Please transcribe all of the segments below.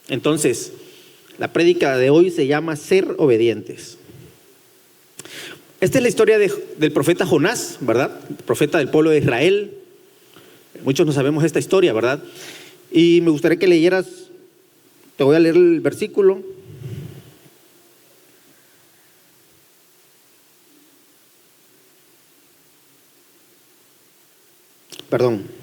Entonces, la prédica de hoy se llama Ser obedientes. Esta es la historia del profeta Jonás, ¿verdad? El profeta del pueblo de Israel. Muchos no sabemos esta historia, ¿verdad? Y me gustaría que leyeras, te voy a leer el versículo. Perdón.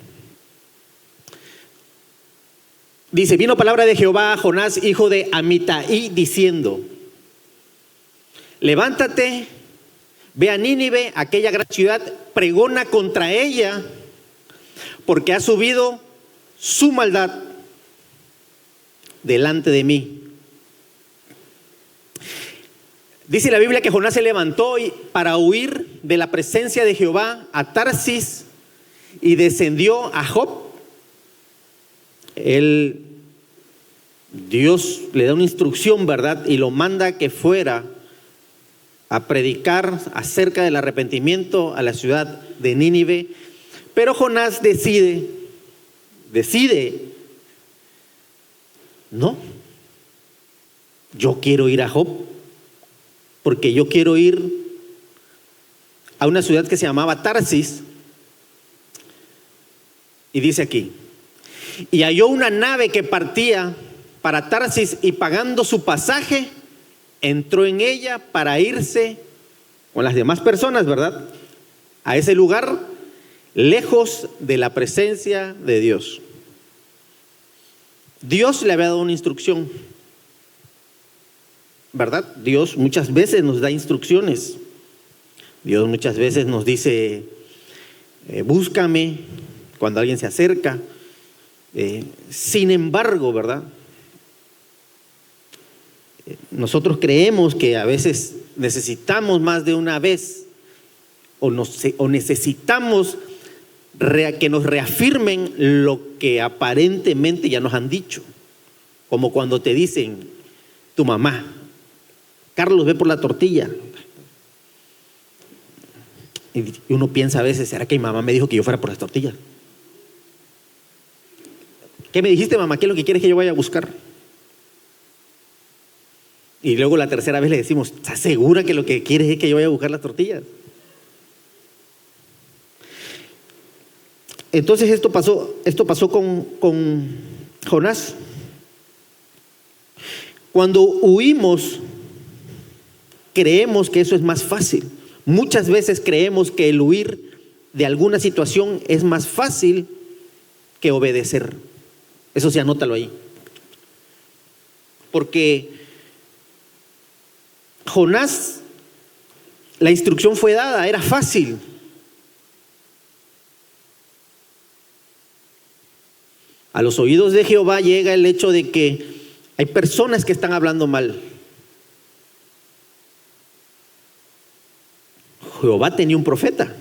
Dice, vino palabra de Jehová a Jonás, hijo de Amitai, diciendo, levántate, ve a Nínive, aquella gran ciudad, pregona contra ella, porque ha subido su maldad delante de mí. Dice la Biblia que Jonás se levantó para huir de la presencia de Jehová a Tarsis y descendió a Jope. Dios le da una instrucción, ¿verdad? Y lo manda que fuera a predicar acerca del arrepentimiento a la ciudad de Nínive. Pero Jonás decide, no, yo quiero ir a Jope, porque yo quiero ir a una ciudad que se llamaba Tarsis. Y dice aquí, y halló una nave que partía para Tarsis y pagando su pasaje, entró en ella para irse con las demás personas, ¿verdad? A ese lugar, lejos de la presencia de Dios. Dios le había dado una instrucción, ¿verdad? Dios muchas veces nos da instrucciones. Dios muchas veces nos dice, búscame cuando alguien se acerca. Sin embargo, ¿verdad? Nosotros creemos que a veces necesitamos más de una vez o necesitamos que nos reafirmen lo que aparentemente ya nos han dicho. Como cuando te dicen, tu mamá, Carlos, ve por la tortilla. Y uno piensa a veces, ¿será que mi mamá me dijo que yo fuera por las tortillas? ¿Qué me dijiste, mamá? ¿Qué es lo que quieres que yo vaya a buscar? Y luego la tercera vez le decimos, ¿estás segura que lo que quieres es que yo vaya a buscar las tortillas? Entonces esto pasó con Jonás. Cuando huimos, creemos que eso es más fácil. Muchas veces creemos que el huir de alguna situación es más fácil que obedecer. Eso sí, anótalo ahí. Porque Jonás, la instrucción fue dada, era fácil. A los oídos de Jehová llega el hecho de que hay personas que están hablando mal. Jehová tenía un profeta.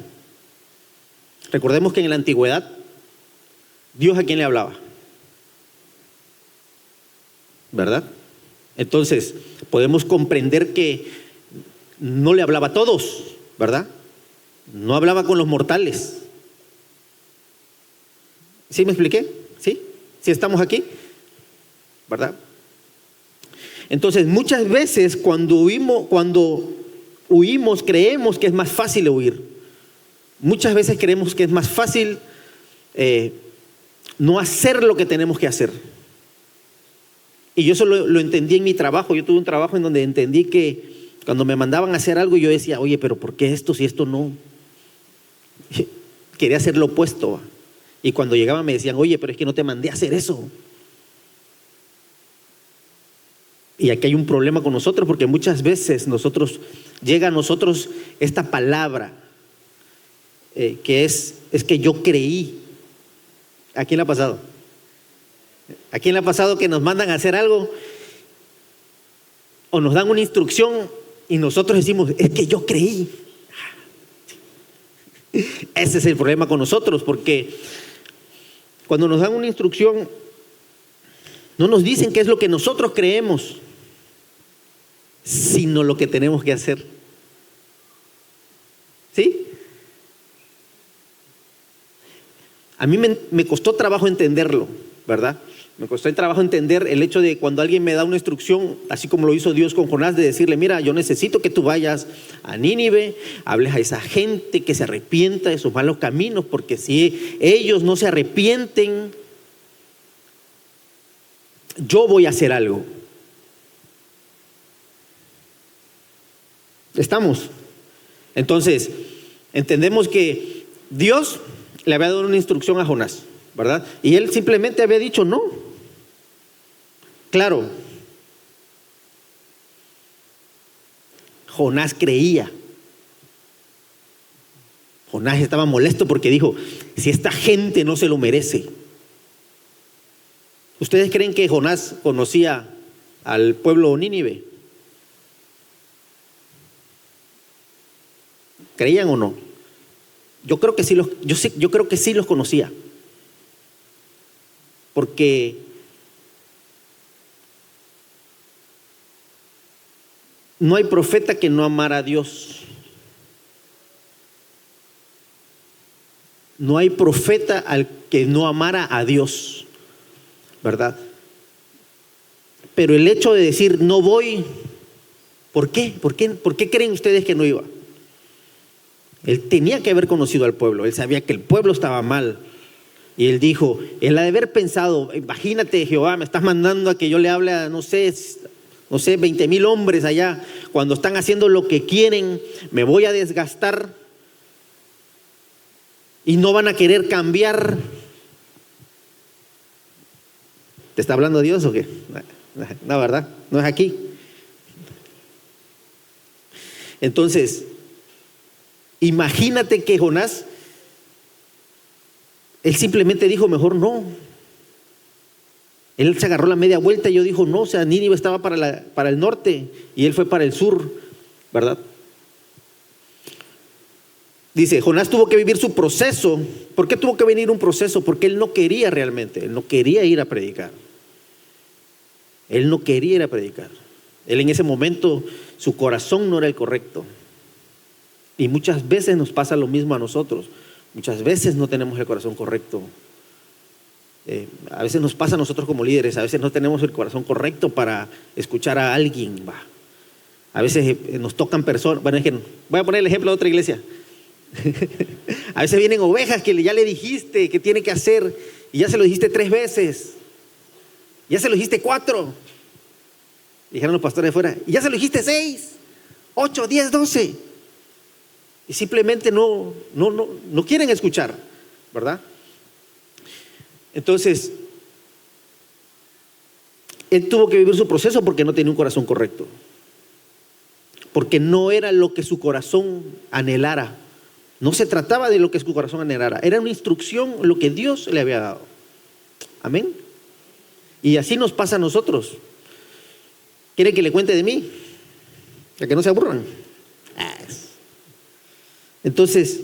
Recordemos que en la antigüedad, ¿Dios a quién le hablaba? ¿Verdad? Entonces, podemos comprender que no le hablaba a todos, ¿verdad? No hablaba con los mortales. ¿Sí me expliqué? ¿Sí? ¿Sí estamos aquí? ¿Verdad? Entonces, muchas veces cuando huimos creemos que es más fácil huir. Muchas veces creemos que es más fácil no hacer lo que tenemos que hacer. Y yo eso lo entendí en mi trabajo. Yo tuve un trabajo en donde entendí que cuando me mandaban a hacer algo yo decía, oye, pero ¿por qué esto si esto no? Quería hacer lo opuesto. Y cuando llegaban me decían, oye, pero es que no te mandé a hacer eso. Y aquí hay un problema con nosotros porque muchas veces llega a nosotros esta palabra que es que yo creí. ¿A quién le ha pasado? ¿A quién le ha pasado que nos mandan a hacer algo o nos dan una instrucción y nosotros decimos, es que yo creí? Ese es el problema con nosotros, porque cuando nos dan una instrucción no nos dicen qué es lo que nosotros creemos, sino lo que tenemos que hacer. ¿Sí? A mí me costó trabajo entenderlo. ¿verdad? Me costó el trabajo entender el hecho de cuando alguien me da una instrucción, así como lo hizo Dios con Jonás, de decirle, mira, yo necesito que tú vayas a Nínive, hables a esa gente que se arrepienta de sus malos caminos, porque si ellos no se arrepienten, yo voy a hacer algo. ¿Estamos? Entonces, entendemos que Dios le había dado una instrucción a Jonás, ¿verdad? Y él simplemente había dicho no. Claro, Jonás creía. Jonás estaba molesto porque dijo, si esta gente no se lo merece. ¿Ustedes creen que Jonás conocía al pueblo Nínive? ¿Creían o no? Yo creo que sí yo creo que sí los conocía. Porque no hay profeta que no amara a Dios. No hay profeta al que no amara a Dios, ¿verdad? Pero el hecho de decir no voy, ¿por qué? ¿Por qué creen ustedes que no iba? Él tenía que haber conocido al pueblo, él sabía que el pueblo estaba mal. Y él dijo, él ha de haber pensado, imagínate Jehová, me estás mandando a que yo le hable a, no sé, 20,000 hombres allá, cuando están haciendo lo que quieren, me voy a desgastar y no van a querer cambiar. ¿Te está hablando Dios o qué? No, ¿verdad? No es aquí. Entonces, imagínate que Jonás, él simplemente dijo, mejor no. Él se agarró la media vuelta y yo dijo, no, o sea, Nínive estaba para el norte y él fue para el sur, ¿verdad? Dice, Jonás tuvo que vivir su proceso. ¿Por qué tuvo que venir un proceso? Porque él no quería realmente, él no quería ir a predicar. Él no quería ir a predicar. Él en ese momento, su corazón no era el correcto. Y muchas veces nos pasa lo mismo a nosotros. Muchas veces no tenemos el corazón correcto. A veces nos pasa a nosotros como líderes, a veces no tenemos el corazón correcto para escuchar a alguien. A veces nos tocan personas, bueno, es que voy a poner el ejemplo de otra iglesia. A veces vienen ovejas que ya le dijiste que tiene que hacer y ya se lo dijiste 3 veces, ya se lo dijiste 4, dijeron los pastores de fuera, y ya se lo dijiste 6, 8, 10, 12 y simplemente no quieren escuchar, ¿verdad? Entonces él tuvo que vivir su proceso porque no tenía un corazón correcto, porque no era lo que su corazón anhelara. No se trataba de lo que su corazón anhelara, era una instrucción lo que Dios le había dado. Amén. Y así nos pasa a nosotros. ¿Quieren que le cuente de mí? Para que no se aburran. Entonces,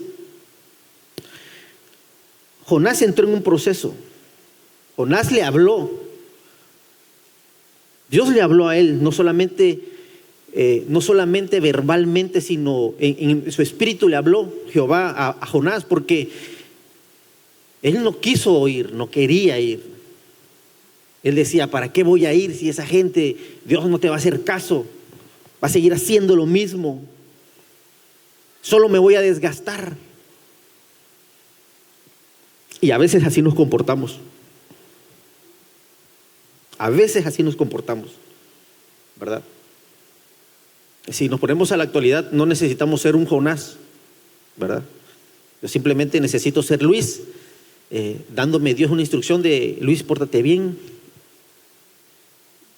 Jonás entró en un proceso. Jonás le habló. Dios le habló a él, no solamente verbalmente, sino en su espíritu le habló Jehová a Jonás, porque él no quiso oír, no quería ir. Él decía, ¿para qué voy a ir si esa gente, Dios no te va a hacer caso? Va a seguir haciendo lo mismo. Solo me voy a desgastar. Y a veces así nos comportamos. A veces así nos comportamos, ¿verdad? Si nos ponemos a la actualidad, no necesitamos ser un Jonás, ¿verdad? Yo simplemente necesito ser Luis, dándome Dios una instrucción de Luis, pórtate bien.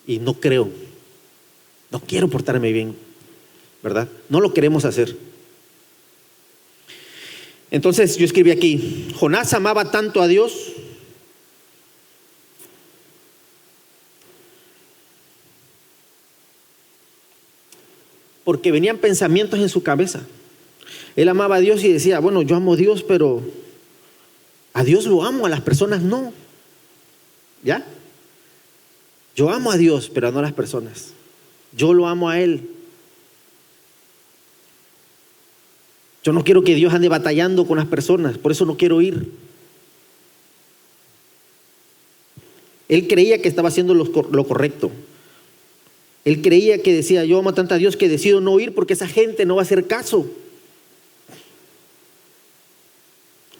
Y no quiero portarme bien, ¿verdad? No lo queremos hacer. Entonces yo escribí aquí, Jonás amaba tanto a Dios porque venían pensamientos en su cabeza. Él amaba a Dios y decía, bueno, yo amo a Dios, pero a Dios lo amo, a las personas no. ¿Ya? Yo amo a Dios, pero no a las personas. Yo lo amo a Él. Yo no quiero que Dios ande batallando con las personas, por eso no quiero ir. Él creía que estaba haciendo lo correcto. Él creía que decía, yo amo tanto a Dios que decido no ir porque esa gente no va a hacer caso.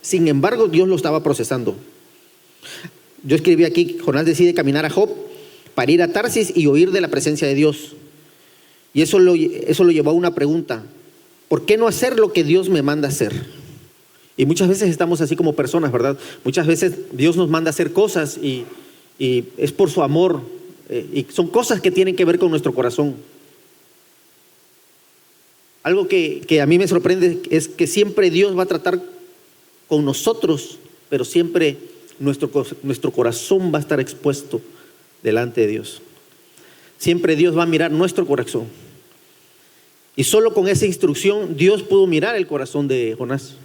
Sin embargo, Dios lo estaba procesando. Yo escribí aquí, Jonás decide caminar a Job para ir a Tarsis y oír de la presencia de Dios. Y eso lo llevó a una pregunta: ¿por qué no hacer lo que Dios me manda hacer? Y muchas veces estamos así como personas, ¿verdad? Muchas veces Dios nos manda a hacer cosas y es por su amor, y son cosas que tienen que ver con nuestro corazón. Algo que a mí me sorprende es que siempre Dios va a tratar con nosotros, pero siempre nuestro corazón va a estar expuesto delante de Dios. Siempre Dios va a mirar nuestro corazón. Y solo con esa instrucción Dios pudo mirar el corazón de Jonás.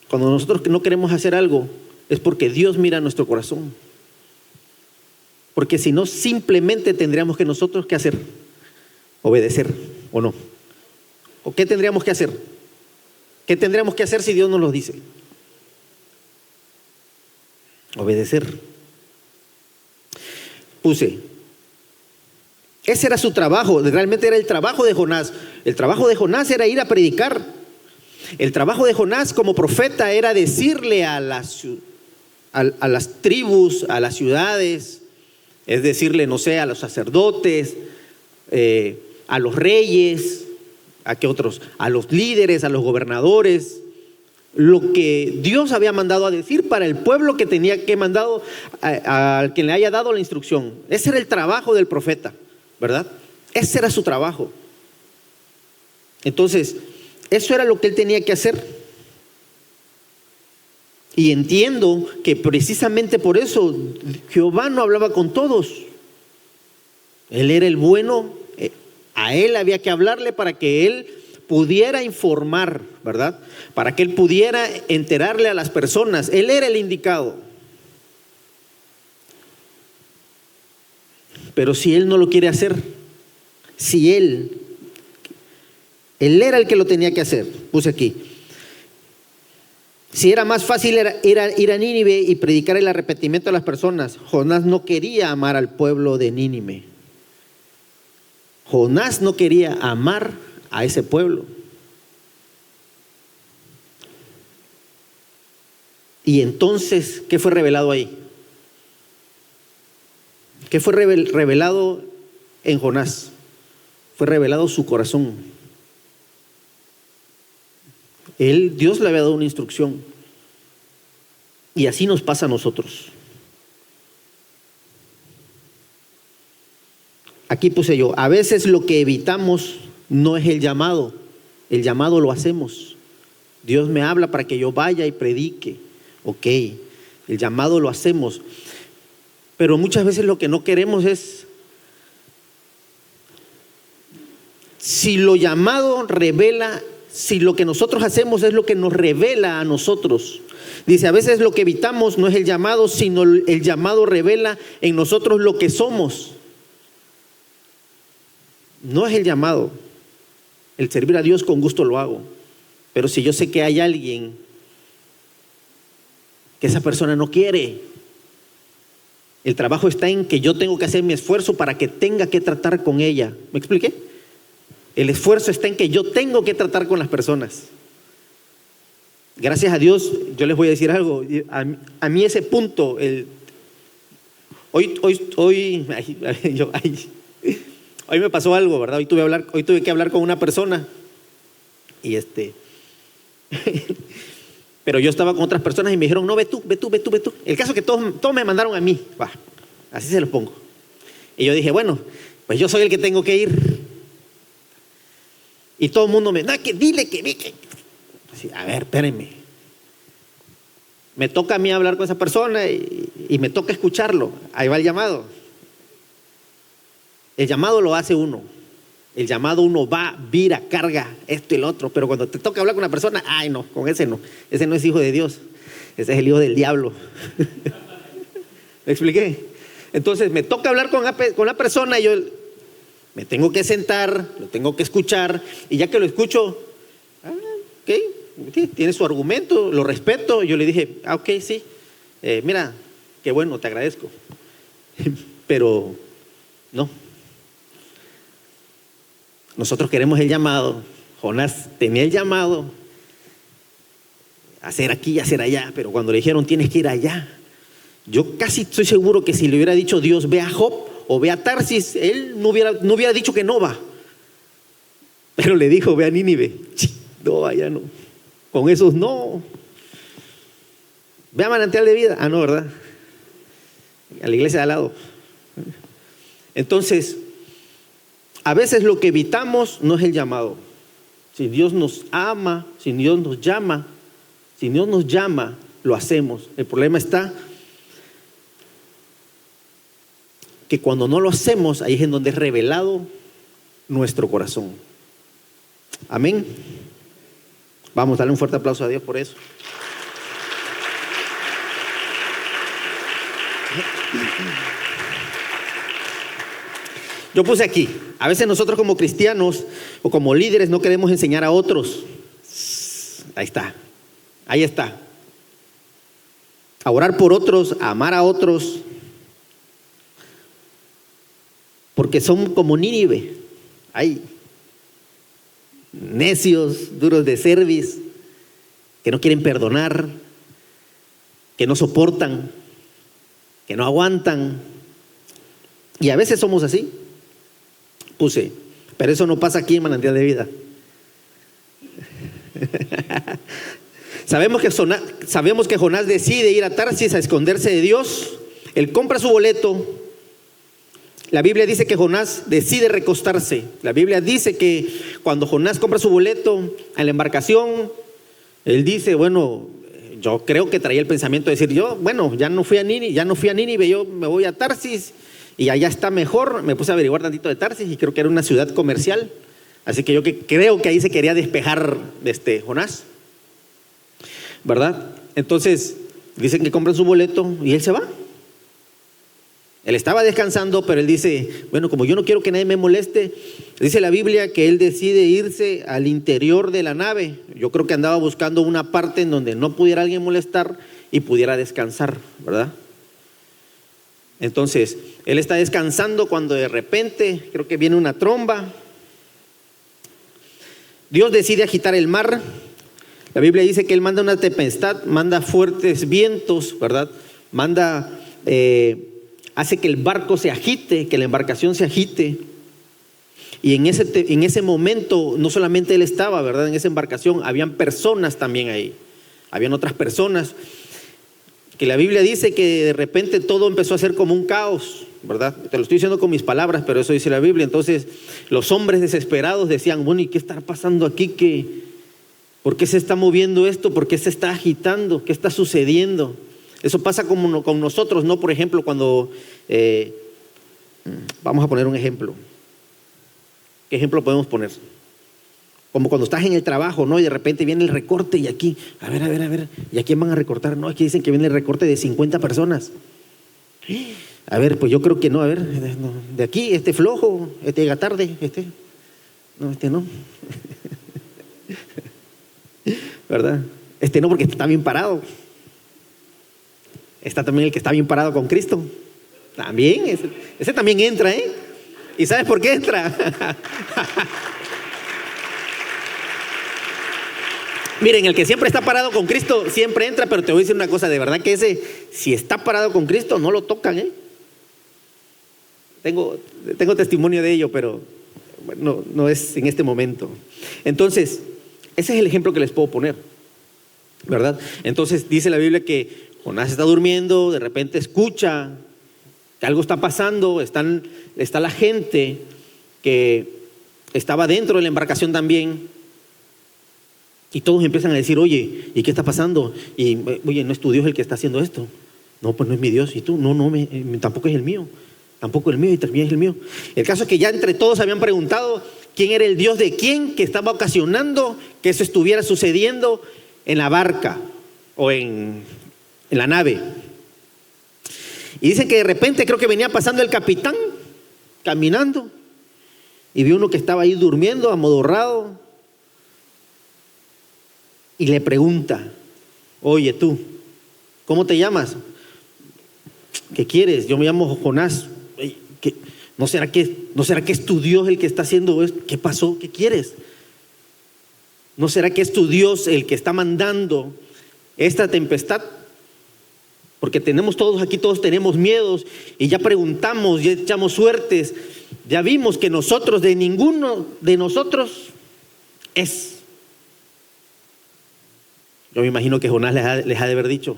Cuando nosotros no queremos hacer algo, es porque Dios mira nuestro corazón. Porque si no, simplemente tendríamos que nosotros ¿qué hacer? Obedecer, ¿o no? ¿O qué tendríamos que hacer? ¿Qué tendríamos que hacer si Dios nos lo dice? Obedecer. Ese era su trabajo, realmente era el trabajo de Jonás. El trabajo de Jonás era ir a predicar. El trabajo de Jonás como profeta era decirle a las tribus, a las ciudades, es decirle, no sé, a los sacerdotes, a los reyes, ¿a qué otros? A los líderes, a los gobernadores, lo que Dios había mandado a decir para el pueblo que tenía que mandado al que le haya dado la instrucción. Ese era el trabajo del profeta, ¿verdad? Ese era su trabajo. Entonces, eso era lo que él tenía que hacer. Y entiendo que precisamente por eso Jehová no hablaba con todos. Él era el bueno, a él había que hablarle para que él pudiera informar, ¿verdad? Para que él pudiera enterarle a las personas. Él era el indicado. Pero si él no lo quiere hacer, si él era el que lo tenía que hacer, puse aquí. Si era más fácil ir a Nínive y predicar el arrepentimiento a las personas, Jonás no quería amar al pueblo de Nínive. Jonás no quería amar a ese pueblo. Y entonces, ¿qué fue revelado ahí? ¿Qué fue revelado en Jonás? Fue revelado su corazón. Dios le había dado una instrucción. Y así nos pasa a nosotros. Aquí puse yo, a veces lo que evitamos no es el llamado lo hacemos. Dios me habla para que yo vaya y predique. Ok, el llamado lo hacemos. Pero muchas veces lo que no queremos es, si lo llamado revela, si lo que nosotros hacemos es lo que nos revela a nosotros. Dice, a veces lo que evitamos no es el llamado, sino el llamado revela en nosotros lo que somos. No es el llamado. El servir a Dios con gusto lo hago. Pero si yo sé que hay alguien que esa persona no quiere, el trabajo está en que yo tengo que hacer mi esfuerzo para que tenga que tratar con ella. ¿Me expliqué? El esfuerzo está en que yo tengo que tratar con las personas. Gracias a Dios, yo les voy a decir algo. A mí ese punto, hoy me pasó algo, ¿verdad? Hoy tuve que hablar con una persona y pero yo estaba con otras personas y me dijeron, no, ve tú. El caso es que todos me mandaron a mí, así se los pongo. Y yo dije, bueno, pues yo soy el que tengo que ir. Y todo el mundo dile que. Así, a ver, espérenme. Me toca a mí hablar con esa persona y me toca escucharlo. Ahí va el llamado. El llamado lo hace uno. El llamado uno va, vira, carga, esto y lo otro. Pero cuando te toca hablar con una persona, ay no, con ese no. Ese no es hijo de Dios. Ese es el hijo del diablo. ¿Me expliqué? Entonces me toca hablar con la persona y yo me tengo que sentar, lo tengo que escuchar. Y ya que lo escucho, ok, tiene su argumento, lo respeto. Yo le dije, ok, sí. Mira, qué bueno, te agradezco. Pero no. Nosotros queremos el llamado. Jonás tenía el llamado, hacer aquí y hacer allá, pero cuando le dijeron tienes que ir allá, yo casi estoy seguro que si le hubiera dicho Dios ve a Job o ve a Tarsis, él no hubiera dicho que no va. Pero le dijo ve a Nínive. No, allá no. Con esos no. Ve a Manantial de Vida. Ah, no, ¿verdad? A la iglesia de al lado. Entonces, a veces lo que evitamos no es el llamado. Si Dios nos ama, si Dios nos llama, lo hacemos. El problema está que cuando no lo hacemos, ahí es en donde es revelado nuestro corazón. Amén. Vamos a darle un fuerte aplauso a Dios por eso. Yo puse aquí, a veces nosotros como cristianos o como líderes no queremos enseñar a otros. Ahí está. A orar por otros, a amar a otros, porque son como Nínive. Hay necios, duros de cerviz, que no quieren perdonar, que no soportan, que no aguantan. Y a veces somos así. Puse, pero eso no pasa aquí en Manantial de Vida. Sabemos que Jonás decide ir a Tarsis a esconderse de Dios. Él compra su boleto. La Biblia dice que Jonás decide recostarse. La Biblia dice que cuando Jonás compra su boleto en la embarcación, él dice, bueno, yo creo que traía el pensamiento de decir, ya no fui a Nínive, yo me voy a Tarsis y allá está mejor. Me puse a averiguar tantito de Tarsis y creo que era una ciudad comercial. Así que yo creo que ahí se quería despejar Jonás, ¿verdad? Entonces dicen que compran su boleto y él se va. Él estaba descansando, pero él dice, bueno, como yo no quiero que nadie me moleste, dice la Biblia que él decide irse al interior de la nave. Yo creo que andaba buscando una parte en donde no pudiera alguien molestar y pudiera descansar, ¿verdad? Entonces, él está descansando cuando de repente, creo que viene una tromba. Dios decide agitar el mar. La Biblia dice que él manda una tempestad, manda fuertes vientos, ¿verdad? Hace que el barco se agite, que la embarcación se agite. Y en ese momento no solamente él estaba, ¿verdad? En esa embarcación habían personas también ahí. Habían otras personas que la Biblia dice que de repente todo empezó a ser como un caos, ¿verdad? Te lo estoy diciendo con mis palabras, pero eso dice la Biblia. Entonces los hombres desesperados decían, bueno, ¿y qué está pasando aquí? ¿Por qué se está moviendo esto? ¿Por qué se está agitando? ¿Qué está sucediendo? Eso pasa como con nosotros, ¿no? Por ejemplo, cuando, vamos a poner un ejemplo. ¿Qué ejemplo podemos poner? Como cuando estás en el trabajo, ¿no? Y de repente viene el recorte y aquí, a ver, ¿y a quién van a recortar? No, aquí dicen que viene el recorte de 50 personas. A ver, pues yo creo que no, a ver, de aquí, este flojo, este llega tarde, no. ¿Verdad? No, porque está bien parado. Está también el que está bien parado con Cristo. También, ese también entra, ¿eh? ¿Y sabes por qué entra? Miren, el que siempre está parado con Cristo siempre entra, pero te voy a decir una cosa, de verdad que ese, si está parado con Cristo, no lo tocan, ¿eh? Tengo testimonio de ello, pero bueno, no es en este momento. Entonces, ese es el ejemplo que les puedo poner, ¿verdad? Entonces dice la Biblia que Jonás está durmiendo, de repente escucha que algo está pasando, está la gente que estaba dentro de la embarcación también. Y todos empiezan a decir, oye, ¿y qué está pasando? Y oye, ¿no es tu Dios el que está haciendo esto? No, pues no es mi Dios. ¿Y tú? No, tampoco es el mío. Tampoco el mío y también es el mío. El caso es que ya entre todos habían preguntado quién era el Dios de quién que estaba ocasionando que eso estuviera sucediendo en la barca o en la nave. Y dicen que de repente creo que venía pasando el capitán caminando y vio uno que estaba ahí durmiendo, amodorrado. Y le pregunta, oye tú, ¿cómo te llamas? ¿Qué quieres? Yo me llamo Jonás. ¿No será que es tu Dios el que está haciendo esto? ¿Qué pasó? ¿Qué quieres? ¿No será que es tu Dios el que está mandando esta tempestad? Porque todos tenemos miedos y ya preguntamos, ya echamos suertes, ya vimos que de ninguno de nosotros es. Yo me imagino que Jonás les ha de haber dicho: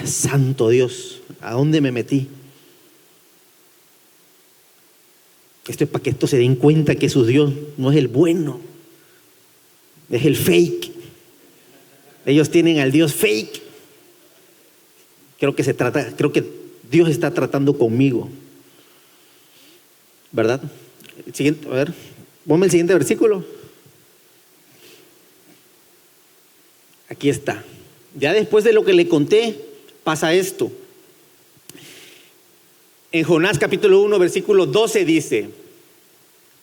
santo Dios, ¿a dónde me metí? Esto es para que estos se den cuenta que su Dios no es el bueno, es el fake. Ellos tienen al Dios fake. Creo que Dios está tratando conmigo, ¿verdad? A ver, ponme el siguiente versículo. Aquí está. Ya después de lo que le conté, pasa esto. En Jonás capítulo 1, versículo 12 dice,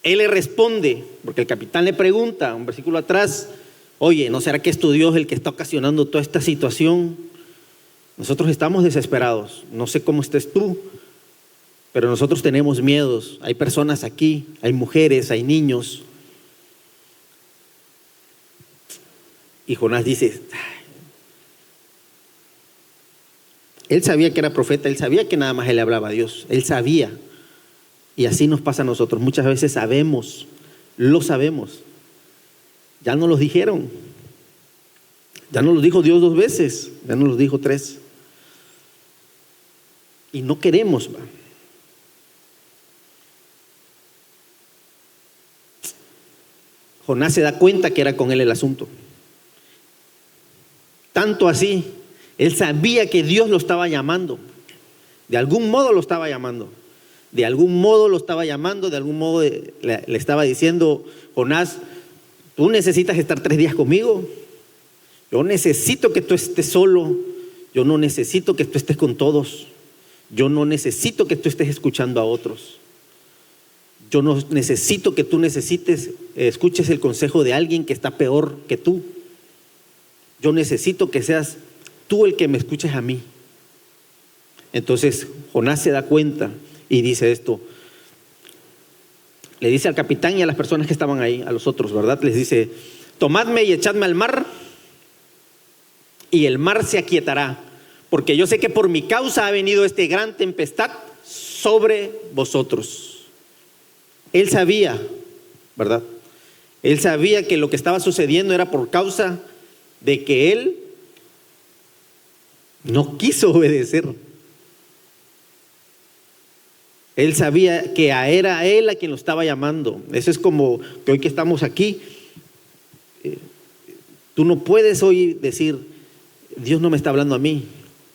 él le responde, porque el capitán le pregunta, un versículo atrás: oye, ¿no será que es tu Dios el que está ocasionando toda esta situación? Nosotros estamos desesperados, no sé cómo estés tú, pero nosotros tenemos miedos. Hay personas aquí, hay mujeres, hay niños. Y Jonás dice, él sabía que era profeta, él sabía que nada más él le hablaba a Dios, él sabía. Y así nos pasa a nosotros, muchas veces lo sabemos. Ya nos lo dijeron, ya nos lo dijo Dios 2 veces, ya nos lo dijo 3. Y no queremos. Jonás se da cuenta que era con él el asunto. Tanto así, él sabía que Dios lo estaba llamando. De algún modo lo estaba llamando. De algún modo le estaba diciendo: Jonás, tú necesitas estar 3 días conmigo. Yo necesito que tú estés solo. Yo no necesito que tú estés con todos. Yo no necesito que tú estés escuchando a otros. Yo no necesito que tú escuches el consejo de alguien que está peor que tú. Yo necesito que seas tú el que me escuches a mí. Entonces Jonás se da cuenta y dice esto. Le dice al capitán y a las personas que estaban ahí, a los otros, ¿verdad? Les dice: tomadme y echadme al mar, y el mar se aquietará, porque yo sé que por mi causa ha venido esta gran tempestad sobre vosotros. Él sabía, ¿verdad? Él sabía que lo que estaba sucediendo era por causa de que él no quiso obedecer. Él sabía que era él a quien lo estaba llamando. Eso es como que hoy que estamos aquí, tú no puedes hoy decir: Dios no me está hablando a mí.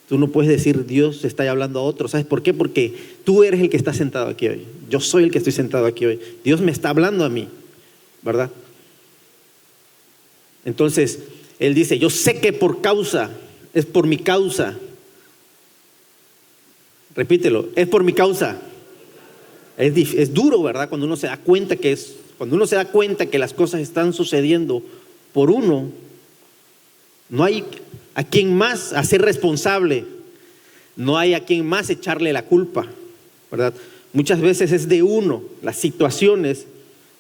Tú no puedes decir: Dios está hablando a otro. ¿Sabes por qué? Porque tú eres el que está sentado aquí hoy. Yo soy el que estoy sentado aquí hoy. Dios me está hablando a mí, ¿verdad? Entonces, él dice: yo sé que es por mi causa. Repítelo: es por mi causa. Es duro, ¿verdad? Cuando uno se da cuenta que las cosas están sucediendo por uno, no hay a quien más hacer responsable, no hay a quien más echarle la culpa, ¿verdad? Muchas veces es de uno, las situaciones,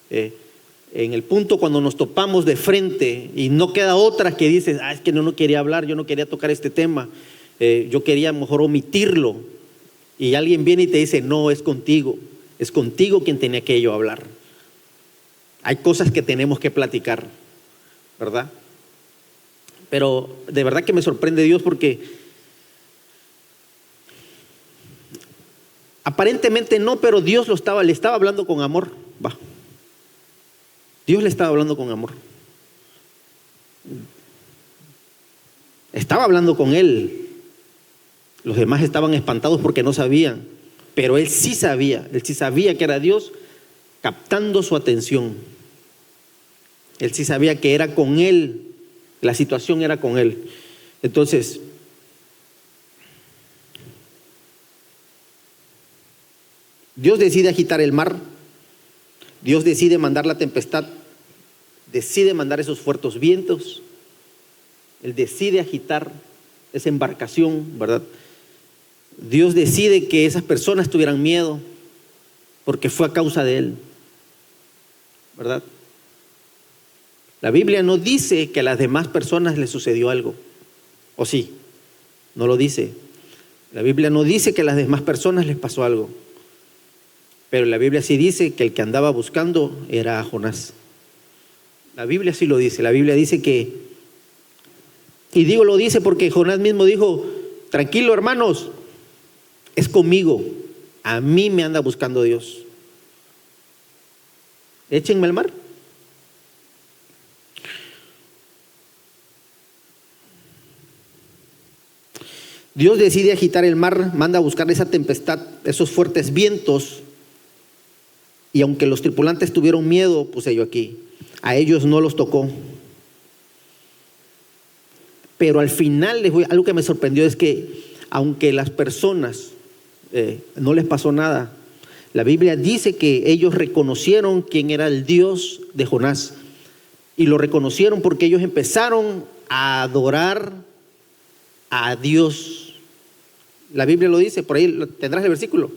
en el punto cuando nos topamos de frente y no queda otra que dices: es que no quería hablar, yo no quería tocar este tema, yo quería mejor omitirlo, y alguien viene y te dice: no, es contigo quien tenía que yo hablar. Hay cosas que tenemos que platicar, ¿verdad? Pero de verdad que me sorprende Dios, porque aparentemente no, pero Dios le estaba hablando con amor. Dios le estaba hablando con amor. Estaba hablando con él. Los demás estaban espantados porque no sabían, pero él sí sabía que era Dios captando su atención. Él sí sabía que era con él. La situación era con él. Entonces, Dios decide agitar el mar. Dios decide mandar la tempestad. Decide mandar esos fuertes vientos. Él decide agitar esa embarcación, ¿verdad? Dios decide que esas personas tuvieran miedo porque fue a causa de él, ¿verdad? La Biblia no dice que a las demás personas les sucedió algo, ¿o sí? No lo dice. La Biblia no dice que a las demás personas les pasó algo, pero la Biblia sí dice que el que andaba buscando era a Jonás. La Biblia sí lo dice. La Biblia dice que, y digo lo dice porque Jonás mismo dijo: tranquilo, hermanos, es conmigo, a mí me anda buscando Dios. Échenme al mar. Dios decide agitar el mar, manda a buscar esa tempestad, esos fuertes vientos, y aunque los tripulantes tuvieron miedo, puse yo aquí, a ellos no los tocó. Pero al final, algo que me sorprendió es que aunque las personas no les pasó nada, la Biblia dice que ellos reconocieron quién era el Dios de Jonás, y lo reconocieron porque ellos empezaron a adorar a Dios. La Biblia lo dice, por ahí tendrás el versículo.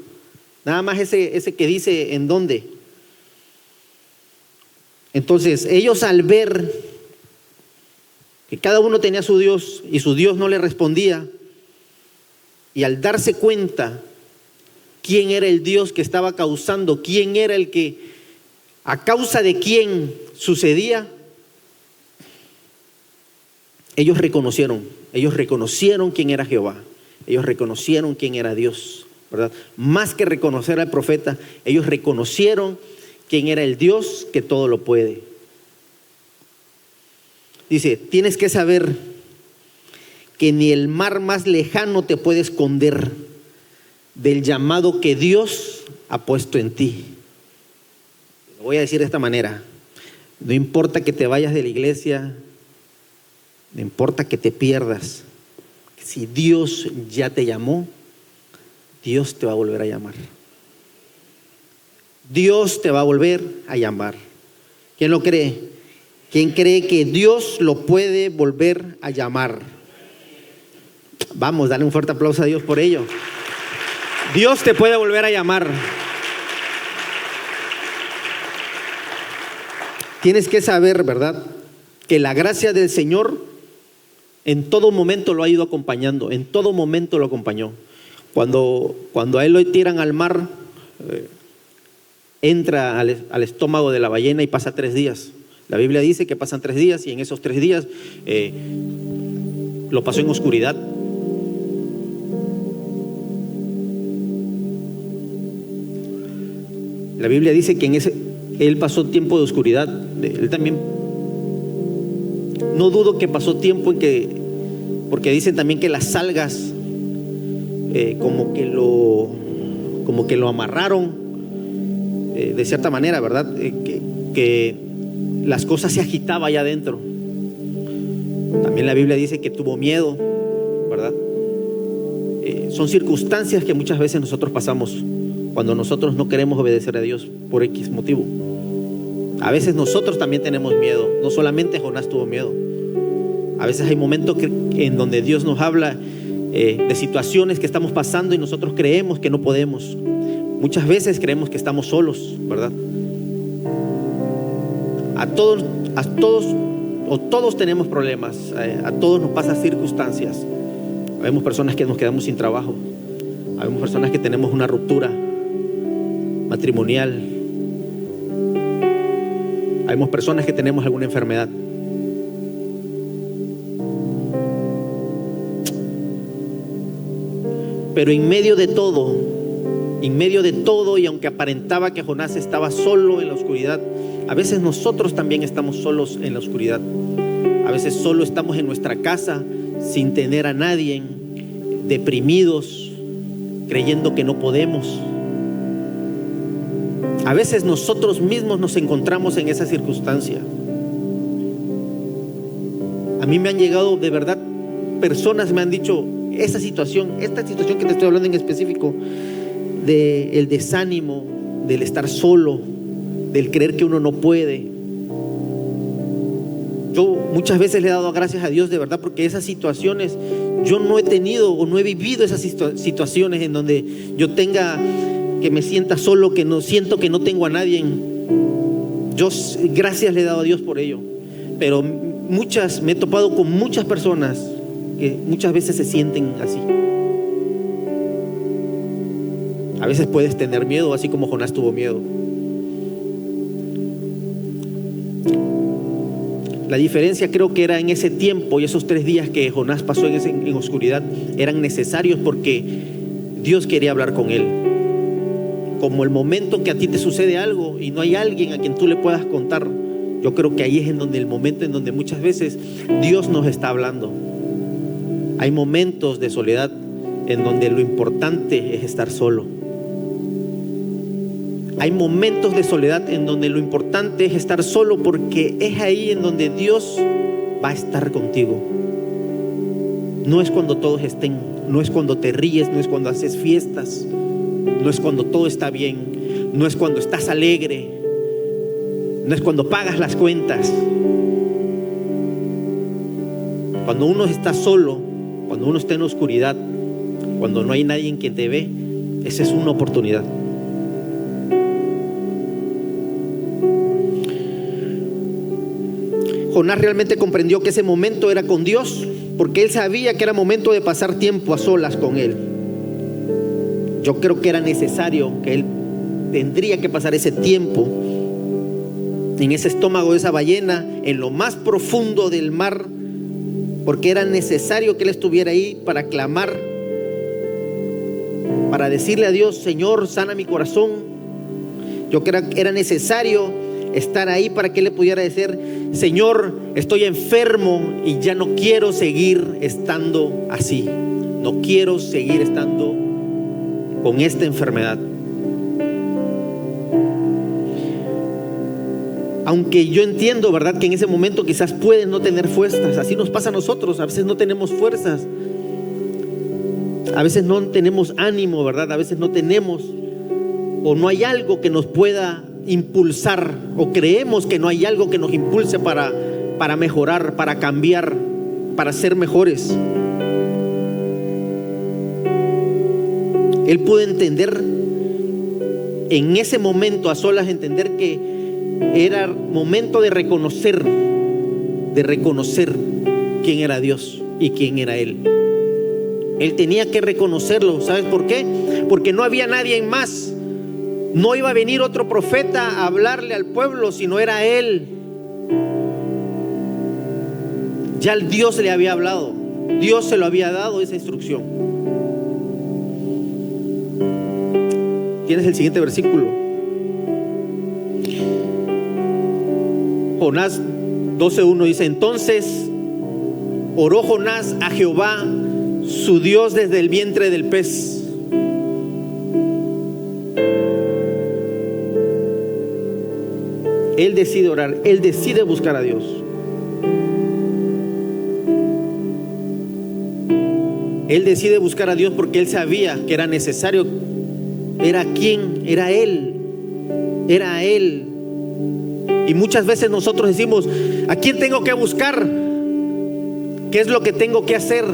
Nada más ese que dice en dónde. Entonces, ellos al ver que cada uno tenía su Dios y su Dios no le respondía, y al darse cuenta quién era el Dios que estaba causando, quién era el que, a causa de quién sucedía, ellos reconocieron quién era Jehová. Ellos reconocieron quién era Dios, ¿verdad? Más que reconocer al profeta, ellos reconocieron quién era el Dios que todo lo puede. Dice, tienes que saber que ni el mar más lejano te puede esconder del llamado que Dios ha puesto en ti. Lo voy a decir de esta manera: no importa que te vayas de la iglesia, no importa que te pierdas, si Dios ya te llamó, Dios te va a volver a llamar. Dios te va a volver a llamar. ¿Quién lo cree? ¿Quién cree que Dios lo puede volver a llamar? Vamos, dale un fuerte aplauso a Dios por ello. Dios te puede volver a llamar. Tienes que saber, ¿verdad?, que la gracia del Señor en todo momento lo ha ido acompañando, en todo momento lo acompañó. Cuando a él lo tiran al mar, entra al estómago de la ballena y pasa 3 días. La Biblia dice que pasan 3 días, y en esos 3 días lo pasó en oscuridad. La Biblia dice que él pasó tiempo de oscuridad. Él también, no dudo que pasó tiempo porque dicen también que las algas como que lo amarraron de cierta manera, ¿verdad? Que las cosas se agitaban allá adentro. También la Biblia dice que tuvo miedo, ¿verdad? Son circunstancias que muchas veces nosotros pasamos cuando nosotros no queremos obedecer a Dios por X motivo. A veces nosotros también tenemos miedo. No solamente Jonás tuvo miedo. A veces hay momentos en donde Dios nos habla de situaciones que estamos pasando y nosotros creemos que no podemos. Muchas veces creemos que estamos solos, ¿verdad? Todos tenemos problemas, a todos nos pasan circunstancias. Habemos personas que nos quedamos sin trabajo, habemos personas que tenemos una ruptura matrimonial, habemos personas que tenemos alguna enfermedad. Pero en medio de todo, y aunque aparentaba que Jonás estaba solo en la oscuridad, a veces nosotros también estamos solos en la oscuridad. A veces solo estamos en nuestra casa sin tener a nadie, deprimidos, creyendo que no podemos. A veces nosotros mismos nos encontramos en esa circunstancia. A mí me han llegado de verdad personas, me han dicho esta situación que te estoy hablando en específico, del desánimo, del estar solo, del creer que uno no puede. Yo muchas veces le he dado gracias a Dios de verdad, porque esas situaciones yo no he tenido o no he vivido esas situaciones en donde yo tenga que me sienta solo, que no siento que no tengo a nadie. Yo gracias le he dado a Dios por ello, pero me he topado con muchas personas que muchas veces se sienten así. A veces puedes tener miedo, así como Jonás tuvo miedo. La diferencia creo que era en ese tiempo, y esos 3 días que Jonás pasó en oscuridad eran necesarios porque Dios quería hablar con él. Como el momento que a ti te sucede algo y no hay alguien a quien tú le puedas contar, yo creo que ahí es el momento en donde muchas veces Dios nos está hablando. Hay momentos de soledad en donde lo importante es estar solo. Hay momentos de soledad en donde lo importante es estar solo, porque es ahí en donde Dios va a estar contigo. No es cuando todos estén, no es cuando te ríes, no es cuando haces fiestas, no es cuando todo está bien, no es cuando estás alegre, no es cuando pagas las cuentas. Cuando uno está solo, cuando uno está en oscuridad, cuando no hay nadie en quien te ve, esa es una oportunidad. Jonás realmente comprendió que ese momento era con Dios, porque él sabía que era momento de pasar tiempo a solas con él. Yo creo que era necesario, que él tendría que pasar ese tiempo en ese estómago de esa ballena, en lo más profundo del mar, porque era necesario que él estuviera ahí para clamar, para decirle a Dios: Señor, sana mi corazón. Yo creo que era necesario estar ahí para que él le pudiera decir: Señor, estoy enfermo y ya no quiero seguir estando así, no quiero seguir estando con esta enfermedad. Aunque yo entiendo, ¿verdad?, que en ese momento quizás puedes no tener fuerzas. Así nos pasa a nosotros, a veces no tenemos fuerzas, a veces no tenemos ánimo, ¿verdad? A veces no tenemos, o no hay algo que nos pueda impulsar, o creemos que no hay algo que nos impulse para mejorar, para cambiar, para ser mejores. Él pudo entender en ese momento, a solas, entender que era momento de reconocer quién era Dios y quién era Él. Él tenía que reconocerlo. ¿Sabes por qué? Porque no había nadie más. No iba a venir otro profeta a hablarle al pueblo, sino era Él. Ya el Dios le había hablado, Dios se lo había dado esa instrucción. Tienes el siguiente versículo. Jonás 12:1 dice: entonces oró Jonás a Jehová, su Dios, desde el vientre del pez. Él decide orar, él decide buscar a Dios. Él decide buscar a Dios porque él sabía que era necesario. ¿Era quién? Era Él. Era Él. Y muchas veces nosotros decimos: ¿a quién tengo que buscar? ¿Qué es lo que tengo que hacer?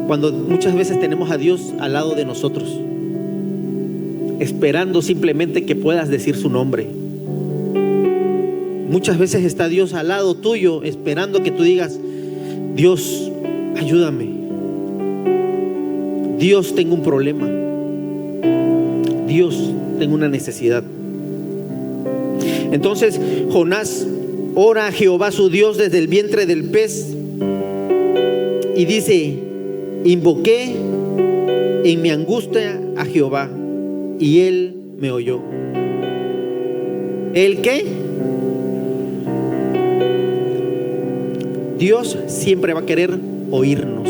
Cuando muchas veces tenemos a Dios al lado de nosotros, esperando simplemente que puedas decir su nombre. Muchas veces está Dios al lado tuyo, esperando que tú digas: Dios, ayúdame. Dios, tengo un problema. Dios, tengo una necesidad. Entonces Jonás ora a Jehová, su Dios, desde el vientre del pez, y dice: invoqué en mi angustia a Jehová, y Él me oyó. ¿El qué? Dios siempre va a querer oírnos.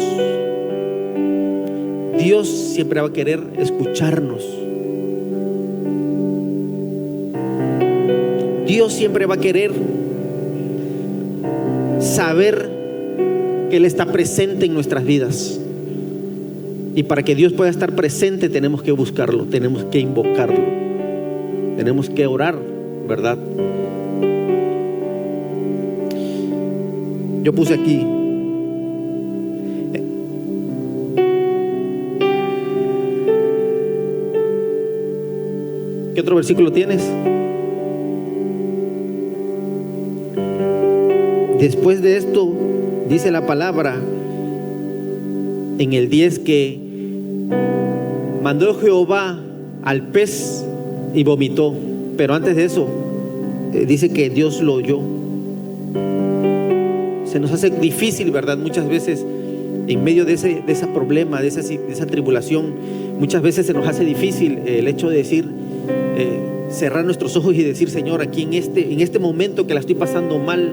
Dios siempre va a querer escucharnos. Dios siempre va a querer saber que Él está presente en nuestras vidas. Y para que Dios pueda estar presente tenemos que buscarlo, tenemos que invocarlo, tenemos que orar, ¿verdad? Yo puse aquí. ¿Qué otro versículo tienes? Después de esto, dice la palabra en el 10 que mandó Jehová al pez y vomitó. Pero antes de eso, dice que Dios lo oyó. Se nos hace difícil, ¿verdad? Muchas veces, en medio de ese problema, de esa tribulación, muchas veces se nos hace difícil el hecho de decir, cerrar nuestros ojos y decir: Señor, aquí en este momento que la estoy pasando mal,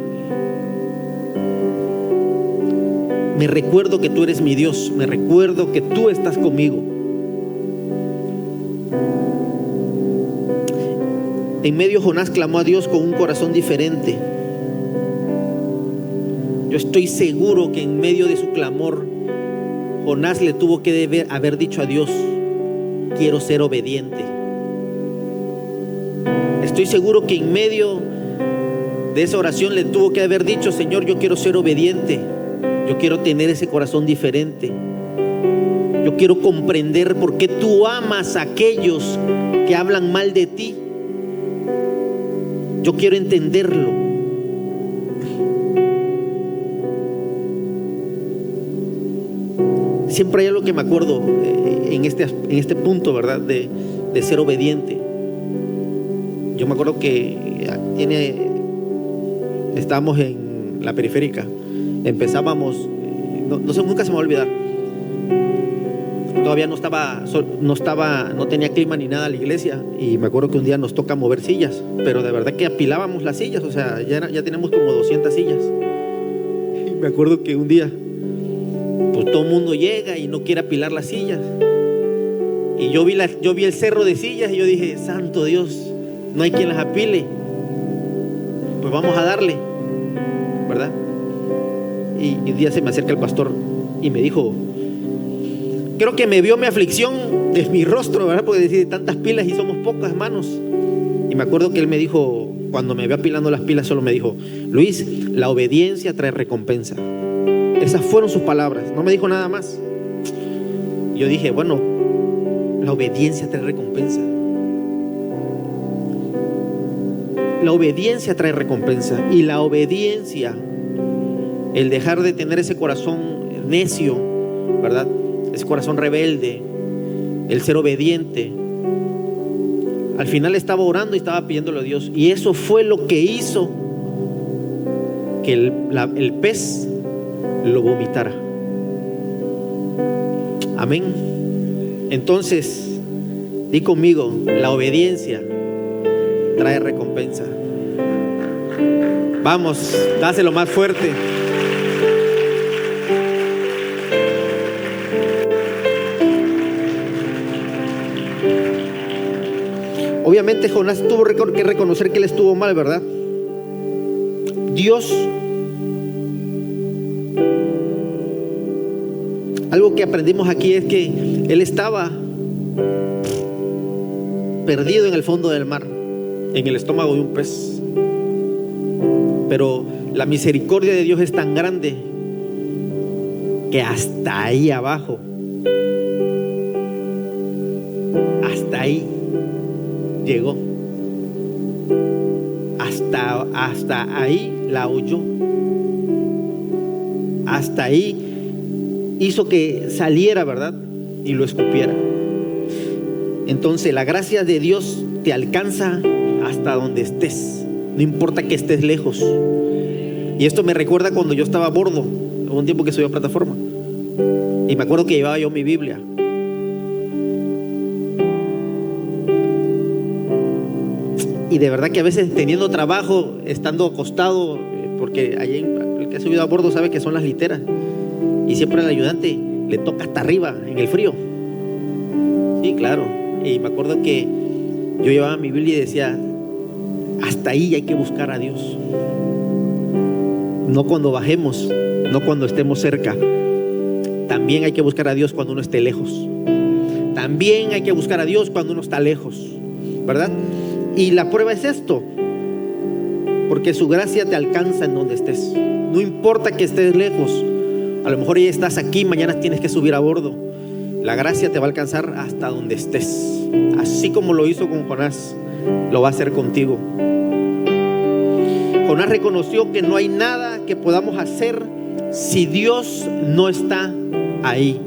me recuerdo que tú eres mi Dios, me recuerdo que tú estás conmigo. En medio, Jonás clamó a Dios con un corazón diferente. Yo estoy seguro que en medio de su clamor, Jonás le tuvo que haber dicho a Dios: quiero ser obediente. Estoy seguro que en medio de esa oración le tuvo que haber dicho: Señor, yo quiero ser obediente. Yo quiero tener ese corazón diferente. Yo quiero comprender por qué tú amas a aquellos que hablan mal de ti. Yo quiero entenderlo. Siempre hay algo que me acuerdo en este punto, ¿verdad? De ser obediente. Yo me acuerdo que estábamos en la periférica. Empezábamos, no sé, nunca se me va a olvidar. Todavía no tenía clima ni nada la iglesia, y me acuerdo que un día nos toca mover sillas, pero de verdad que apilábamos las sillas, o sea, ya teníamos como 200 sillas. Y me acuerdo que un día, pues todo el mundo llega y no quiere apilar las sillas, y yo vi el cerro de sillas y yo dije: santo Dios, no hay quien las apile, pues vamos a darle, ¿verdad? Y un día se me acerca el pastor y me dijo, creo que me vio mi aflicción de mi rostro, ¿verdad? Porque decir tantas pilas y somos pocas manos. Y me acuerdo que él me dijo, cuando me vio apilando las pilas, solo me dijo: Luis, la obediencia trae recompensa. Esas fueron sus palabras, no me dijo nada más. Yo dije, bueno, la obediencia trae recompensa. La obediencia trae recompensa. Y la obediencia, el dejar de tener ese corazón necio, ¿verdad? Ese corazón rebelde, el ser obediente. Al final estaba orando y estaba pidiéndole a Dios, y eso fue lo que hizo que el pez lo vomitara. Amén. Entonces, di conmigo: la obediencia trae recompensa. Vamos, dáselo más fuerte. Obviamente Jonás tuvo que reconocer que él estuvo mal, ¿verdad? Dios, algo que aprendimos aquí es que él estaba perdido en el fondo del mar, en el estómago de un pez. Pero la misericordia de Dios es tan grande que hasta ahí abajo, hasta ahí llegó. Hasta ahí la oyó. Hasta ahí hizo que saliera, ¿verdad? Y lo escupiera. Entonces la gracia de Dios te alcanza hasta donde estés, no importa que estés lejos. Y esto me recuerda cuando yo estaba a bordo, hubo un tiempo que subí a plataforma, y me acuerdo que llevaba yo mi Biblia. Y de verdad que a veces, teniendo trabajo, estando acostado, porque allí el que ha subido a bordo sabe que son las literas, y siempre al ayudante le toca hasta arriba en el frío. Sí, claro. Y me acuerdo que yo llevaba mi Biblia y decía: hasta ahí hay que buscar a Dios. No cuando bajemos, no cuando estemos cerca. También hay que buscar a Dios cuando uno esté lejos. También hay que buscar a Dios cuando uno está lejos, ¿verdad? Y la prueba es esto: porque su gracia te alcanza en donde estés. No importa que estés lejos. A lo mejor ya estás aquí, mañana tienes que subir a bordo. La gracia te va a alcanzar hasta donde estés. Así como lo hizo con Jonás, lo va a hacer contigo. Jonás reconoció que no hay nada que podamos hacer si Dios no está ahí.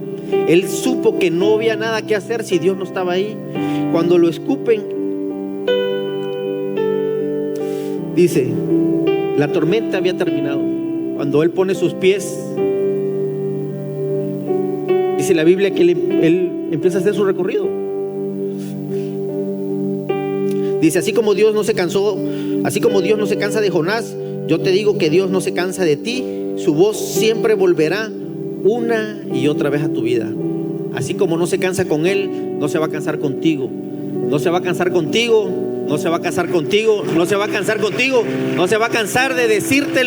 Él supo que no había nada que hacer si Dios no estaba ahí. Cuando lo escupen, dice, la tormenta había terminado. Cuando él pone sus pies, dice la Biblia que él empieza a hacer su recorrido. Dice, así como Dios no se cansa de Jonás, yo te digo que Dios no se cansa de ti. Su voz siempre volverá una y otra vez a tu vida. Así como no se cansa con él, no se va a cansar contigo. No se va a cansar contigo, no se va a cansar contigo, no se va a cansar contigo. No se va a cansar de decirte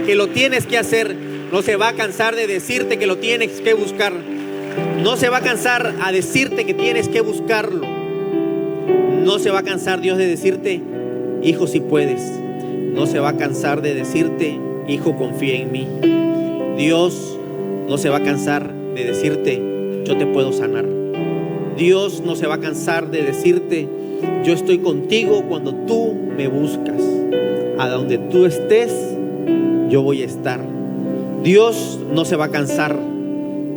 que lo tienes que hacer. No se va a cansar de decirte que lo tienes que buscar. No se va a cansar a decirte que tienes que buscarlo. No se va a cansar Dios de decirte, hijo, si puedes. No se va a cansar de decirte, hijo, confía en mí. Dios no se va a cansar de decirte, yo te puedo sanar. Dios no se va a cansar de decirte, yo estoy contigo cuando tú me buscas. A donde tú estés, yo voy a estar. Dios no se va a cansar.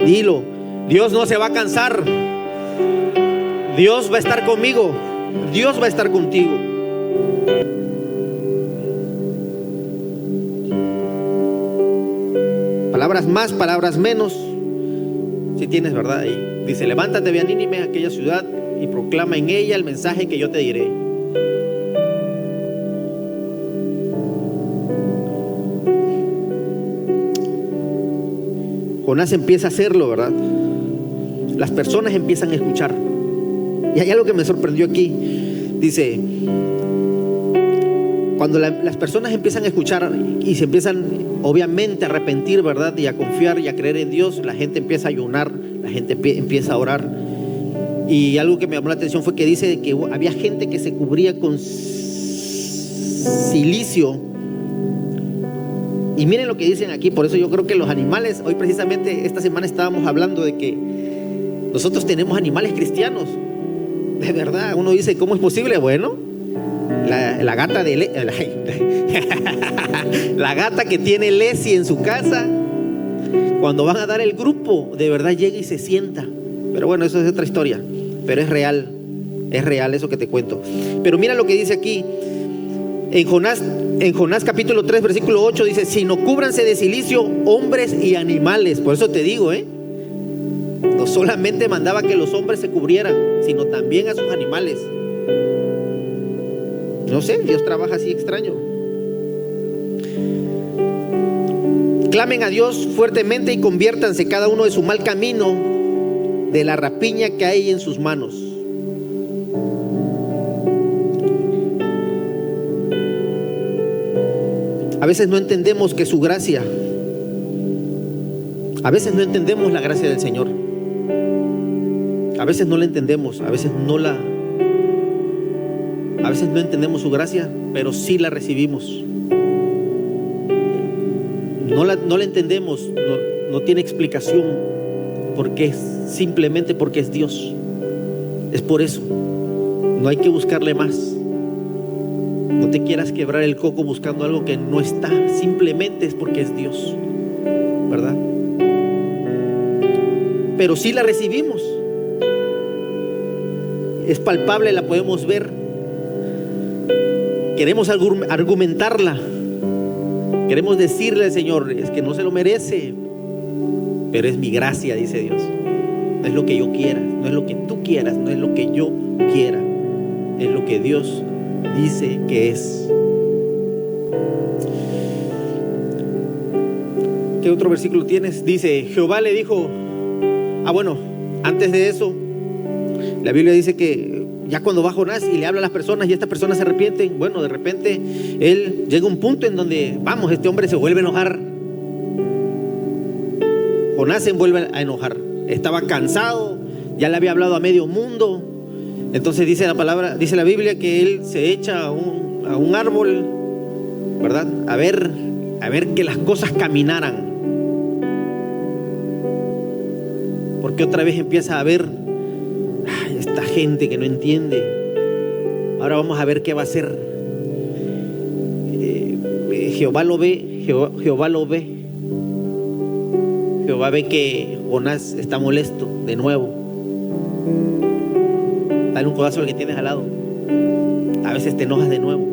Dilo, Dios no se va a cansar. Dios va a estar conmigo. Dios va a estar contigo. Palabras más, palabras menos, si tienes verdad ahí. Dice, levántate, ve a Nínive, aquella ciudad, y proclama en ella el mensaje que yo te diré. Jonás empieza a hacerlo, ¿verdad? Las personas empiezan a escuchar. Y hay algo que me sorprendió aquí. Dice, cuando las personas empiezan a escuchar y se empiezan obviamente a arrepentir, ¿verdad? Y a confiar y a creer en Dios, la gente empieza a ayunar, la gente empieza a orar. Y algo que me llamó la atención fue que dice que había gente que se cubría con silicio. Y miren lo que dicen aquí. Por eso yo creo que los animales, hoy precisamente esta semana estábamos hablando de que nosotros tenemos animales cristianos. De verdad, uno dice, ¿cómo es posible? Bueno, la gata de la gata que tiene Leslie en su casa, cuando van a dar el grupo, de verdad llega y se sienta. Pero bueno, eso es otra historia. Pero es real eso que te cuento. Pero mira lo que dice aquí en Jonás capítulo 3 versículo 8, dice, sino cúbranse de silicio hombres y animales. Por eso te digo, no solamente mandaba que los hombres se cubrieran, sino también a sus animales. No sé, Dios trabaja así extraño. Clamen a Dios fuertemente y conviértanse cada uno de su mal camino, de la rapiña que hay en sus manos. A veces no entendemos que su gracia, a veces no entendemos la gracia del Señor. A veces no la entendemos, a veces no entendemos su gracia, pero sí la recibimos. No la entendemos, no tiene explicación, porque simplemente porque es Dios. Es por eso. No hay que buscarle más. No te quieras quebrar el coco buscando algo que no está. Simplemente es porque es Dios, ¿verdad? Pero sí la recibimos. Es palpable, la podemos ver. Queremos argumentarla. Queremos decirle al Señor, es que no se lo merece, pero es mi gracia, dice Dios. No es lo que yo quiera, no es lo que tú quieras, no es lo que yo quiera, es lo que Dios dice que es. ¿Qué otro versículo tienes? Dice, Jehová le dijo, antes de eso, la Biblia dice que ya cuando va Jonás y le habla a las personas y estas personas se arrepienten, bueno, de repente él llega a un punto en donde, este hombre se vuelve a enojar. Jonás se vuelve a enojar. Estaba cansado, ya le había hablado a medio mundo. Entonces dice la Biblia que él se echa a un árbol, ¿verdad? A ver a ver que las cosas caminaran. Porque otra vez empieza a ver esta gente que no entiende. Ahora vamos a ver qué va a hacer. Jehová lo ve, Jehová lo ve. Jehová ve que Jonás está molesto de nuevo. Dale un codazo al que tienes al lado. A veces te enojas de nuevo.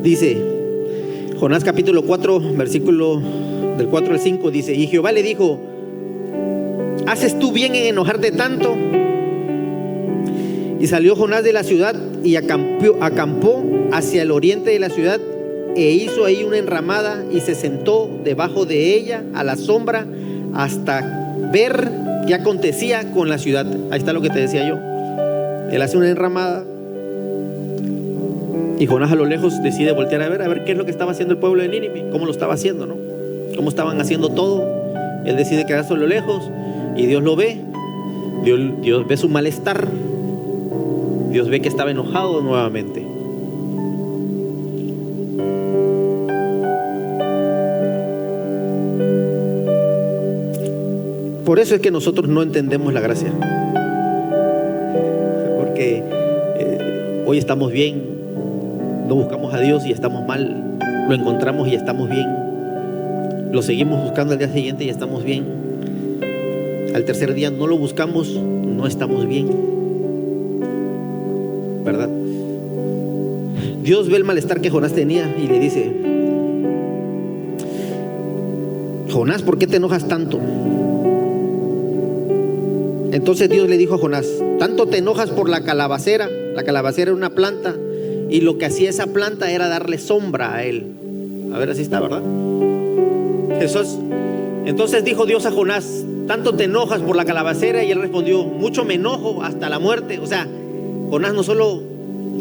Dice Jonás capítulo 4, versículo del 4 al 5, dice: y Jehová le dijo: ¿haces tú bien en enojarte tanto? Y salió Jonás de la ciudad y acampó hacia el oriente de la ciudad, e hizo ahí una enramada y se sentó debajo de ella a la sombra hasta ver qué acontecía con la ciudad. Ahí está lo que te decía yo. Él hace una enramada y Jonás a lo lejos decide voltear a ver qué es lo que estaba haciendo el pueblo de Nínive, cómo lo estaba haciendo, ¿no? Cómo estaban haciendo todo. Él decide quedarse a lo lejos y Dios lo ve. Dios ve su malestar. Dios ve que estaba enojado nuevamente. Por eso es que nosotros no entendemos la gracia. Porque hoy estamos bien, no buscamos a Dios y estamos mal. Lo encontramos y estamos bien. Lo seguimos buscando al día siguiente y estamos bien. Al tercer día no lo buscamos, no estamos bien. ¿Verdad? Dios ve el malestar que Jonás tenía y le dice: Jonás, ¿por qué te enojas tanto? Entonces Dios le dijo a Jonás: tanto te enojas por la calabacera. La calabacera era una planta y lo que hacía esa planta era darle sombra a él. A ver, así está, ¿verdad? Jesús. Entonces dijo Dios a Jonás: tanto te enojas por la calabacera. Y él respondió: mucho me enojo hasta la muerte. O sea, Jonás no solo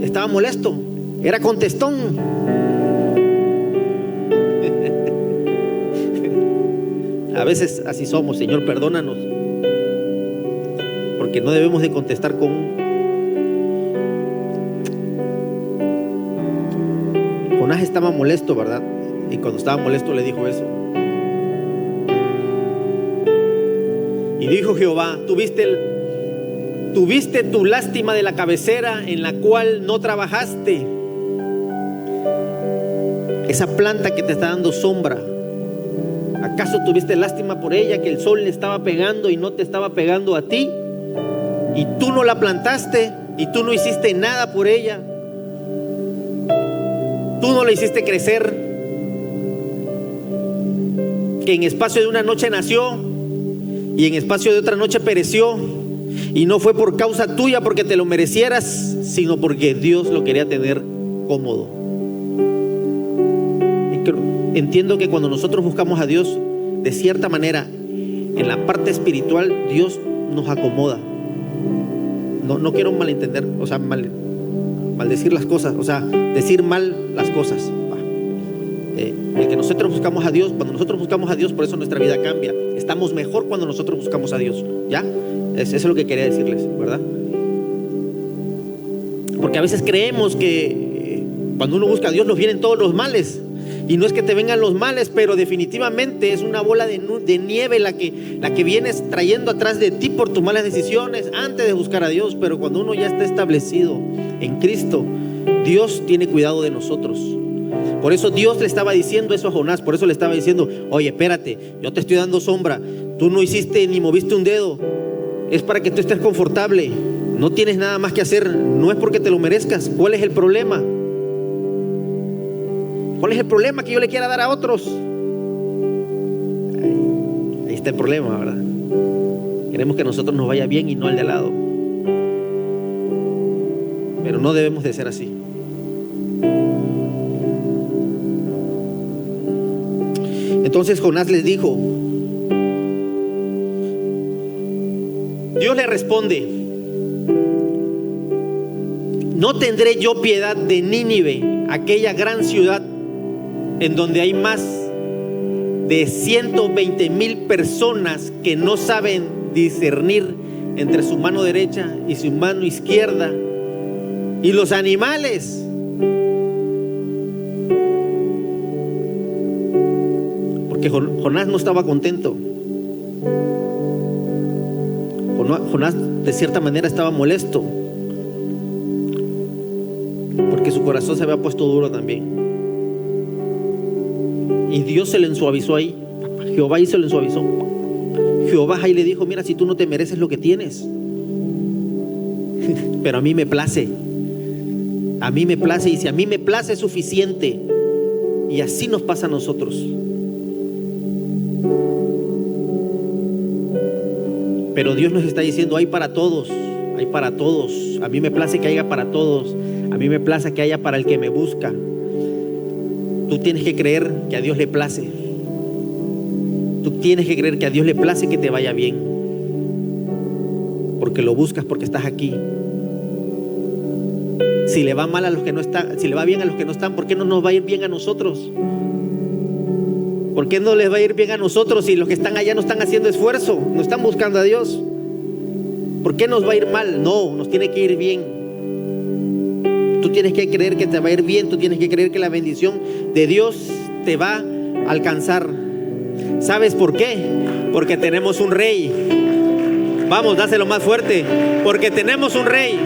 estaba molesto, era contestón. A veces así somos. Señor, perdónanos, porque no debemos de contestar con Jonás estaba molesto, ¿verdad? Y cuando estaba molesto le dijo eso. Y dijo Jehová: tuviste tu lástima de la cabecera en la cual no trabajaste. Esa planta que te está dando sombra, ¿acaso tuviste lástima por ella, que el sol le estaba pegando y no te estaba pegando a ti? Y tú no la plantaste y tú no hiciste nada por ella. Tú no la hiciste crecer, que en espacio de una noche nació y en espacio de otra noche pereció. Y no fue por causa tuya, porque te lo merecieras, sino porque Dios lo quería tener cómodo. Entiendo que cuando nosotros buscamos a Dios, de cierta manera, en la parte espiritual, Dios nos acomoda. No quiero malentender, o sea, maldecir las cosas, o sea, decir mal las cosas. El que nosotros buscamos a Dios, cuando nosotros buscamos a Dios, por eso nuestra vida cambia. Estamos mejor cuando nosotros buscamos a Dios, ¿ya? Eso es lo que quería decirles, ¿verdad? Porque a veces creemos que cuando uno busca a Dios nos vienen todos los males. Y no es que te vengan los males, pero definitivamente es una bola de nieve la que vienes trayendo atrás de ti por tus malas decisiones antes de buscar a Dios. Pero cuando uno ya está establecido en Cristo, Dios tiene cuidado de nosotros. Por eso Dios le estaba diciendo eso a Jonás. Por eso le estaba diciendo: oye, espérate, yo te estoy dando sombra. Tú no hiciste ni moviste un dedo. Es para que tú estés confortable. No tienes nada más que hacer. No es porque te lo merezcas. ¿Cuál es el problema? ¿Cuál es el problema que yo le quiera dar a otros? Ahí está el problema, ¿verdad? Queremos que a nosotros nos vaya bien y no al de al lado. Pero no debemos de ser así. Entonces Jonás les dijo, Dios le responde: ¿no tendré yo piedad de Nínive, aquella gran ciudad en donde hay más de 120,000 personas que no saben discernir entre su mano derecha y su mano izquierda. Y los animales. Porque Jonás no estaba contento. Jonás de cierta manera estaba molesto, porque su corazón se había puesto duro también. Y Dios se le ensuavizó ahí. Jehová ahí se le ensuavizó. Jehová ahí le dijo: mira, si tú no te mereces lo que tienes, pero a mí me place. A mí me place, y si a mí me place es suficiente. Y así nos pasa a nosotros. Pero Dios nos está diciendo: hay para todos, hay para todos. A mí me place que haya para todos. A mí me place que haya para el que me busca. Tú tienes que creer que a Dios le place. Tú tienes que creer que a Dios le place que te vaya bien, porque lo buscas, porque estás aquí. Si le va mal a los que no están, si le va bien a los que no están, ¿por qué no nos va a ir bien a nosotros? ¿Por qué no les va a ir bien a nosotros si los que están allá no están haciendo esfuerzo, no están buscando a Dios? ¿Por qué nos va a ir mal? No, nos tiene que ir bien. Tú tienes que creer que te va a ir bien. Tú tienes que creer que la bendición de Dios te va a alcanzar. ¿Sabes por qué? Porque tenemos un rey. Vamos, dáselo más fuerte. Porque tenemos un rey.